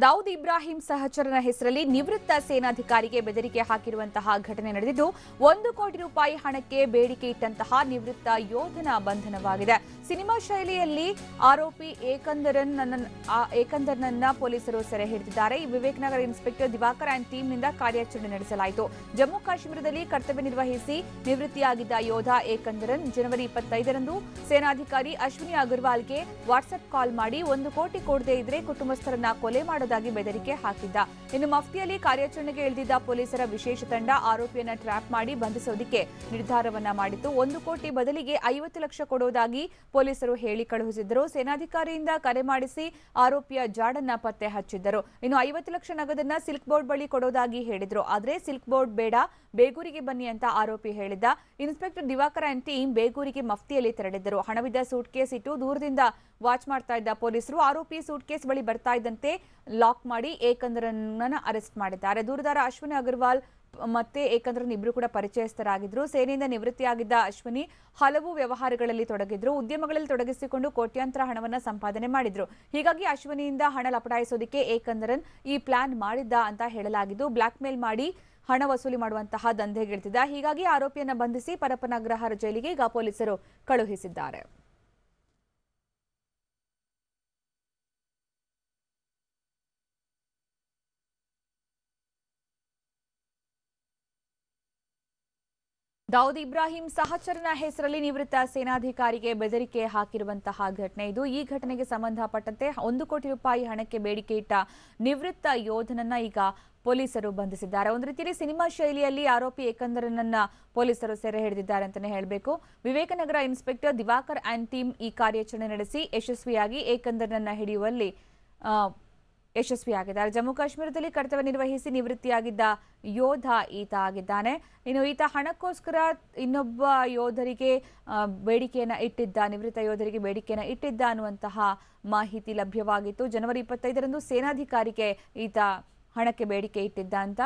ದಾವೂದ್ ಇಬ್ರಾಹಿಂ ಸಹಚರನ ಹೆಸರಲ್ಲಿ ನಿವೃತ್ತ ಸೇನಾಧಿಕಾರಿಗೆ ಬೆದರಿಕೆ ಹಾಕಿರುವಂತಹ ಘಟನೆ ನಡೆದಿದ್ದು 1 ಕೋಟಿ ರೂಪಾಯಿ ಹಣಕ್ಕೆ ಬೇಡಿಕೆ ಇಟ್ಟಂತಹ ನಿವೃತ್ತ ಯೋಧನ ಬಂಧನವಾಗಿದೆ. ಸಿನಿಮಾ ಶೈಲಿಯಲ್ಲಿ ಆರೋಪಿ ಏಕಂದರ್ನನ್ನ ಪೊಲೀಸರು ಸೆರೆ ಹಿಡಿದಿದ್ದಾರೆ. ವಿವೇಕನಗರ ಇನ್ಸ್ಪೆಕ್ಟರ್ ದಿವಾಕರ್ ಅಂಡ್ ಟೀಮ್ನಿಂದ ಕಾರ್ಯಾಚರಣೆ ನಡೆಸಲಾಯಿತು. ಜಮ್ಮು ಕಾಶ್ಮೀರದಲ್ಲಿ ಕರ್ತವ್ಯ ನಿರ್ವಹಿಸಿ ನಿವೃತ್ತಿಯಾಗಿದ್ದ ಯೋಧ ಏಕಂದರನ್ ಜನವರಿ 25ರಂದು ಸೇನಾಧಿಕಾರಿ ಅಶ್ವಿನಿ ಅಗರ್ವಾಲ್ಗೆ ವಾಟ್ಸ್ಆಪ್ ಕಾಲ್ ಮಾಡಿ 1 ಕೋಟಿ ಕೊಡದೇ ಇದ್ರೆ ಕುಟುಂಬಸ್ಥರನ್ನ ಕೊಲೆ ಮಾಡೋದಾಗಿ ಬೆದರಿಕೆ ಹಾಕಿದ್ದ. ಇನ್ನು ಮಫ್ತಿಯಲ್ಲಿ ಕಾರ್ಯಾಚರಣೆಗೆ ಇಳಿದಿದ್ದ ಪೊಲೀಸರ ವಿಶೇಷ ತಂಡ ಆರೋಪಿಯನ್ನ ಟ್ರ್ಯಾಪ್ ಮಾಡಿ ಬಂಧಿಸೋದಕ್ಕೆ ನಿರ್ಧಾರವನ್ನ ಮಾಡಿತ್ತು. 1 ಕೋಟಿ ಬದಲಿಗೆ 50 ಲಕ್ಷ ಕೊಡೋದಾಗಿ ಪೊಲೀಸರು ಹೇಳಿ ಕಳುಹಿಸಿದ್ದರು. ಸೇನಾಧಿಕಾರಿಯಿಂದ ಕರೆ ಮಾಡಿಸಿ ಆರೋಪಿಯ ಜಾಡನ್ನ ಪತ್ತೆ ಹಚ್ಚಿದ್ದರು. ಇನ್ನು 50 ಲಕ್ಷ ನಗದನ್ನ ಸಿಲ್ಕ್ ಬೋರ್ಡ್ ಬಳಿ ಕೊಡೋದಾಗಿ ಹೇಳಿದ್ರು. ಆದ್ರೆ ಸಿಲ್ಕ್ ಬೋರ್ಡ್ ಬೇಡ, ಬೇಗೂರಿಗೆ ಬನ್ನಿ ಅಂತ ಆರೋಪಿ ಹೇಳಿದ್ದ. ಇನ್ಸ್ಪೆಕ್ಟರ್ ದಿವಾಕರ್ ಅಂಡ್ ಟೀಮ್ ಬೇಗೂರಿಗೆ ಮಫ್ತಿಯಲ್ಲಿ ತೆರಳಿದ್ದರು. ಹಣವಿದ್ದ ಸೂಟ್ ಕೇಸ್ ಇಟ್ಟು ದೂರದಿಂದ ವಾಚ್ ಮಾಡ್ತಾ ಇದ್ದ ಪೊಲೀಸರು ಆರೋಪಿ ಸೂಟ್ ಕೇಸ್ ಬಳಿ ಬರ್ತಾ ಇದ್ದಂತೆ ಲಾಕ್ ಮಾಡಿ ಏಕಂದರನ್ನ ಅರೆಸ್ಟ್ ಮಾಡಿದ್ದಾರೆ. ದೂರದಾರ ಅಶ್ವಿನಿ ಅಗರ್ವಾಲ್ ಮತ್ತೆ ಏಕಂದರನ್ ಇಬ್ರು ಕೂಡ ಪರಿಚಯಸ್ಥರಾಗಿದ್ರು. ಸೇನೆಯಿಂದ ನಿವೃತ್ತಿಯಾಗಿದ್ದ ಅಶ್ವಿನಿ ಹಲವು ವ್ಯವಹಾರಗಳಲ್ಲಿ ತೊಡಗಿದ್ರು. ಉದ್ಯಮಗಳಲ್ಲಿ ತೊಡಗಿಸಿಕೊಂಡು ಕೋಟ್ಯಾಂತರ ಹಣವನ್ನ ಸಂಪಾದನೆ ಮಾಡಿದ್ರು. ಹೀಗಾಗಿ ಅಶ್ವಿನಿಯಿಂದ ಹಣ ಲಪಟಾಯಿಸೋದಕ್ಕೆ ಏಕಂದರನ್ ಈ ಪ್ಲಾನ್ ಮಾಡಿದ್ದ ಅಂತ ಹೇಳಲಾಗಿದ್ದು, ಬ್ಲಾಕ್ ಮೇಲ್ ಮಾಡಿ ಹಣ ವಸೂಲಿ ಮಾಡುವಂತಹ ದಂಧೆಗಿಳಿದಿದ್ದ. ಹೀಗಾಗಿ ಆರೋಪಿಯನ್ನ ಬಂಧಿಸಿ ಪರಪ್ಪನ ಅಗ್ರಹಾರ ಜೈಲಿಗೆ ಈಗ ಪೊಲೀಸರು ಕಳುಹಿಸಿದ್ದಾರೆ. ದಾವೂದ್ ಇಬ್ರಾಹಿಂ ಸಹಚರನ ಹೆಸರಲ್ಲಿ ನಿವೃತ್ತ ಸೇನಾಧಿಕಾರಿಗೆ ಬೆದರಿಕೆ ಹಾಕಿರುವಂತಹ ಘಟನೆ ಇದು. ಈ ಘಟನೆಗೆ ಸಂಬಂಧಪಟ್ಟಂತೆ 1 ಕೋಟಿ ರೂಪಾಯಿ ಹಣಕ್ಕೆ ಬೇಡಿಕೆ ಇಟ್ಟ ನಿವೃತ್ತ ಯೋಧನನ್ನ ಈಗ ಪೊಲೀಸರು ಬಂಧಿಸಿದ್ದಾರೆ. ಒಂದು ರೀತಿಯಲ್ಲಿ ಸಿನಿಮಾ ಶೈಲಿಯಲ್ಲಿ ಆರೋಪಿ ಏಕಂದರನನ್ನ ಪೊಲೀಸರು ಸೆರೆ ಹಿಡಿದಿದ್ದಾರೆ ಅಂತಾನೆ ಹೇಳಬೇಕು. Vivekanagar inspector Diwakar and team ಈ ಕಾರ್ಯಾಚರಣೆ ನಡೆಸಿ ಯಶಸ್ವಿಯಾಗಿ ಏಕಂದರನನ್ನ ಹಿಡಿಯುವಲ್ಲಿ ಯಶಸ್ವಿಯಾಗಿದ್ದಾರೆ. ಜಮ್ಮು ಕಾಶ್ಮೀರದಲ್ಲಿ ಕರ್ತವ್ಯ ನಿರ್ವಹಿಸಿ ನಿವೃತ್ತಿಯಾಗಿದ್ದ ಯೋಧ ಈತ ಆಗಿದ್ದಾನೆ. ಇನ್ನು ಈತ ಹಣಕ್ಕೋಸ್ಕರ ಇನ್ನೊಬ್ಬ ಯೋಧರಿಗೆ ಬೇಡಿಕೆಯನ್ನ ಇಟ್ಟಿದ್ದ, ನಿವೃತ್ತ ಯೋಧರಿಗೆ ಬೇಡಿಕೆಯನ್ನ ಇಟ್ಟಿದ್ದ ಅನ್ನುವಂತಹ ಮಾಹಿತಿ ಲಭ್ಯವಾಗಿತ್ತು. ಜನವರಿ 25ರಂದು ಸೇನಾಧಿಕಾರಿಗೆ ಈತ ಹಣಕ್ಕೆ ಬೇಡಿಕೆ ಇಟ್ಟಿದ್ದ ಅಂತ.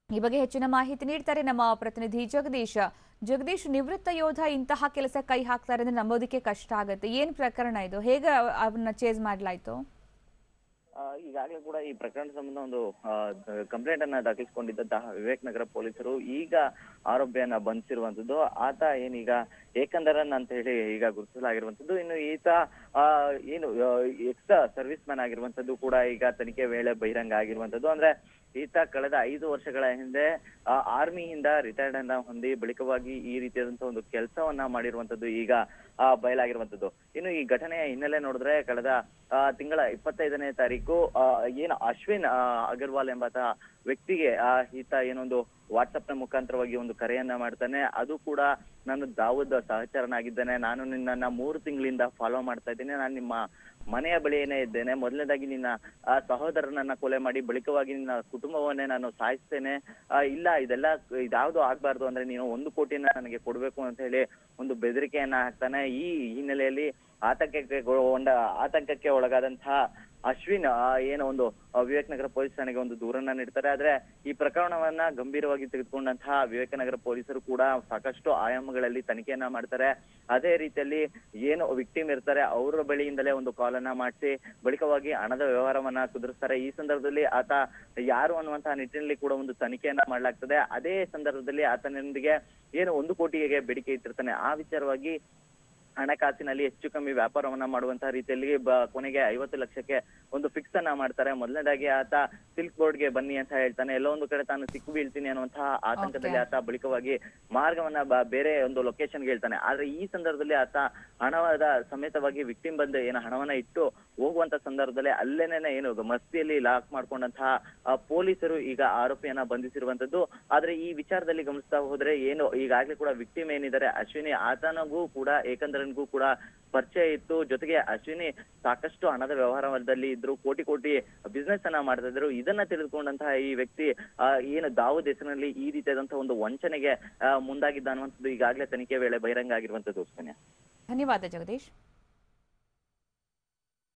ಈ ಬಗ್ಗೆ ಹೆಚ್ಚಿನ ಮಾಹಿತಿ ನೀಡ್ತಾರೆ ನಮ್ಮ ಪ್ರತಿನಿಧಿ ಜಗದೀಶ್, ನಿವೃತ್ತ ಯೋಧ ಇಂತಹ ಕೆಲಸ ಕೈ ಹಾಕ್ತಾರೆ ಅಂದ್ರೆ ನಂಬೋದಕ್ಕೆ ಕಷ್ಟ ಆಗುತ್ತೆ. ಏನ್ ಪ್ರಕರಣ ಇದು? ಹೇಗೆ ಅವನ್ನ ಚೇಸ್ ಮಾಡಲಾಯ್ತು? ಈಗಾಗಲೇ ಕೂಡ ಈ ಪ್ರಕರಣ ಸಂಬಂಧ ಒಂದು ಕಂಪ್ಲೇಂಟ್ ಅನ್ನ ದಾಖಲಿಸಿಕೊಂಡಿದ್ದಂತಹ ವಿವೇಕನಗರ ಪೊಲೀಸರು ಈಗ ಆರೋಪಿಯನ್ನ ಬಂಧಿಸಿರುವಂತದ್ದು. ಆತ ಏನೀಗ ಏಕಂದರನ್ ಅಂತ ಹೇಳಿ ಈಗ ಗುರುತಿಸಲಾಗಿರುವಂತದ್ದು. ಇನ್ನು ಈತ ಏನು ಎಕ್ಸ್ ಸರ್ವಿಸ್ ಮ್ಯಾನ್ ಆಗಿರುವಂತದ್ದು ಕೂಡ ಈಗ ತನಿಖೆ ವೇಳೆ ಬಹಿರಂಗ ಆಗಿರುವಂತದ್ದು. ಅಂದ್ರೆ ಈತ ಕಳೆದ 5 ವರ್ಷಗಳ ಹಿಂದೆ ಆರ್ಮಿಯಿಂದ ರಿಟೈರ್ಡ್ ಅನ್ನ ಹೊಂದಿ ಬಳಿಕವಾಗಿ ಈ ರೀತಿಯಾದಂತಹ ಒಂದು ಕೆಲಸವನ್ನ ಮಾಡಿರುವಂತದ್ದು ಈಗ ಬಯಲಾಗಿರುವಂತದ್ದು. ಇನ್ನು ಈ ಘಟನೆಯ ಹಿನ್ನೆಲೆ ನೋಡಿದ್ರೆ ಕಳೆದ ತಿಂಗಳ 25ನೇ ತಾರೀಕು ಏನು ಅಶ್ವಿನ್ ಅಗರ್ವಾಲ್ ಎಂಬಾತ ವ್ಯಕ್ತಿಗೆ ಈತ ಏನೊಂದು ವಾಟ್ಸಪ್ ನ ಮುಖಾಂತರವಾಗಿ ಒಂದು ಕರೆಯನ್ನ ಮಾಡ್ತಾನೆ. ಅದು ಕೂಡ ನಾನು ದಾವೂದ್ ಸಹಚರನಾಗಿದ್ದೇನೆ, ನಾನು ನಿನ್ನನ್ನ 3 ತಿಂಗಳಿಂದ ಫಾಲೋ ಮಾಡ್ತಾ ಇದ್ದೇನೆ, ನಾನು ನಿಮ್ಮ ಮನೆಯ ಬಳಿಯೇನೆ ಇದ್ದೇನೆ, ಮೊದಲನೇದಾಗಿ ನಿನ್ನ ಸಹೋದರನನ್ನ ಕೊಲೆ ಮಾಡಿ ಬಳಿಕವಾಗಿ ನಿನ್ನ ಕುಟುಂಬವನ್ನೇ ನಾನು ಸಾಯಿಸ್ತೇನೆ, ಇಲ್ಲ ಇದ್ಯಾವುದು ಆಗ್ಬಾರ್ದು ಅಂದ್ರೆ ನೀನು 1 ಕೋಟಿನ ನನಗೆ ಕೊಡ್ಬೇಕು ಅಂತ ಹೇಳಿ ಒಂದು ಬೆದರಿಕೆಯನ್ನ ಹಾಕ್ತಾನೆ. ಈ ಹಿನ್ನೆಲೆಯಲ್ಲಿ ಆತಂಕಕ್ಕೆ ಒಳಗಾದಂತಹ ಅಶ್ವಿನ್ ಏನೋ ಒಂದು ವಿವೇಕನಗರ ಪೊಲೀಸ್ ಠಾಣೆಗೆ ಒಂದು ದೂರನ್ನ ನೀಡ್ತಾರೆ. ಆದ್ರೆ ಈ ಪ್ರಕರಣವನ್ನ ಗಂಭೀರವಾಗಿ ತೆಗೆದುಕೊಂಡಂತಹ ವಿವೇಕನಗರ ಪೊಲೀಸರು ಕೂಡ ಸಾಕಷ್ಟು ಆಯಾಮಗಳಲ್ಲಿ ತನಿಖೆಯನ್ನ ಮಾಡ್ತಾರೆ. ಅದೇ ರೀತಿಯಲ್ಲಿ ಏನು ವಿಕ್ಟಿಮ್ ಇರ್ತಾರೆ ಅವರ ಬಳಿಯಿಂದಲೇ ಒಂದು ಕಾಲ್ ಅನ್ನ ಮಾಡಿಸಿ ಬಳಿಕವಾಗಿ ಹಣದ ವ್ಯವಹಾರವನ್ನ ಕುದುರಿಸ್ತಾರೆ. ಈ ಸಂದರ್ಭದಲ್ಲಿ ಆತ ಯಾರು ಅನ್ನುವಂತಹ ನಿಟ್ಟಿನಲ್ಲಿ ಕೂಡ ಒಂದು ತನಿಖೆಯನ್ನ ಮಾಡಲಾಗ್ತದೆ. ಅದೇ ಸಂದರ್ಭದಲ್ಲಿ ಆತನೊಂದಿಗೆ ಏನು 1 ಕೋಟಿಗೆ ಬೇಡಿಕೆ ಇಟ್ಟಿರ್ತಾನೆ, ಆ ವಿಚಾರವಾಗಿ ಹಣಕಾಸಿನಲ್ಲಿ ಹೆಚ್ಚು ಕಮ್ಮಿ ವ್ಯಾಪಾರವನ್ನ ಮಾಡುವಂತಹ ರೀತಿಯಲ್ಲಿ ಕೊನೆಗೆ 50 ಲಕ್ಷಕ್ಕೆ ಒಂದು ಫಿಕ್ಸ್ ಅನ್ನ ಮಾಡ್ತಾರೆ. ಮೊದಲನೇದಾಗಿ ಆತ ಸಿಲ್ಕ್ ಬೋರ್ಡ್ಗೆ ಬನ್ನಿ ಅಂತ ಹೇಳ್ತಾನೆ. ಎಲ್ಲೋ ಒಂದು ಕಡೆ ತಾನು ಸಿಕ್ಕು ಬೀಳ್ತೀನಿ ಅನ್ನುವಂತಹ ಆತಂಕದಲ್ಲಿ ಆತ ಬಳಿಕವಾಗಿ ಮಾರ್ಗವನ್ನ ಬೇರೆ ಒಂದು ಲೊಕೇಶನ್ಗೆ ಹೇಳ್ತಾನೆ. ಆದ್ರೆ ಈ ಸಂದರ್ಭದಲ್ಲಿ ಆತ ಹಣದ ಸಮೇತವಾಗಿ ವಿಕ್ಟಿಮ್ ಬಂದು ಏನು ಹಣವನ್ನ ಇಟ್ಟು ಹೋಗುವಂತ ಸಂದರ್ಭದಲ್ಲಿ ಅಲ್ಲೇನೆ ಏನು ಮಸ್ತಿಯಲ್ಲಿ ಲಾಕ್ ಮಾಡ್ಕೊಂಡಂತಹ ಪೊಲೀಸರು ಈಗ ಆರೋಪಿಯನ್ನ ಬಂಧಿಸಿರುವಂತದ್ದು. ಆದ್ರೆ ಈ ವಿಚಾರದಲ್ಲಿ ಗಮನಿಸ್ತಾ ಹೋದ್ರೆ ಏನು ಈಗಾಗ್ಲೇ ಕೂಡ ವಿಕ್ಟಿಮ್ ಏನಿದ್ದಾರೆ ಅಶ್ವಿನಿ, ಆತನಿಗೂ ಕೂಡ ಏಕಂದರನ್ಗೂ ಕೂಡ ಪರಿಚಯ ಇತ್ತು. ಜೊತೆಗೆ ಅಶ್ವಿನಿ ಸಾಕಷ್ಟು ಹಣದ ವ್ಯವಹಾರದಲ್ಲಿ ಇದ್ರು, ಕೋಟಿ ಬಿಸ್ನೆಸ್ ಅನ್ನ ಮಾಡ್ತಾ ಇದ್ರು. ಇದನ್ನ ತಿಳಿದುಕೊಂಡಂತಹ ಈ ವ್ಯಕ್ತಿ ಏನು ದಾವೂದ್ ಹೆಸರಿನಲ್ಲಿ ಈ ರೀತಿಯಾದಂತಹ ಒಂದು ವಂಚನೆಗೆ ಮುಂದಾಗಿದ್ದ ಅನ್ನುವಂಥದ್ದು ಈಗಾಗಲೇ ತನಿಖೆ ವೇಳೆ ಬಹಿರಂಗ ಆಗಿರುವಂತದ್ದು. ಧನ್ಯವಾದ ಜಗದೀಶ್.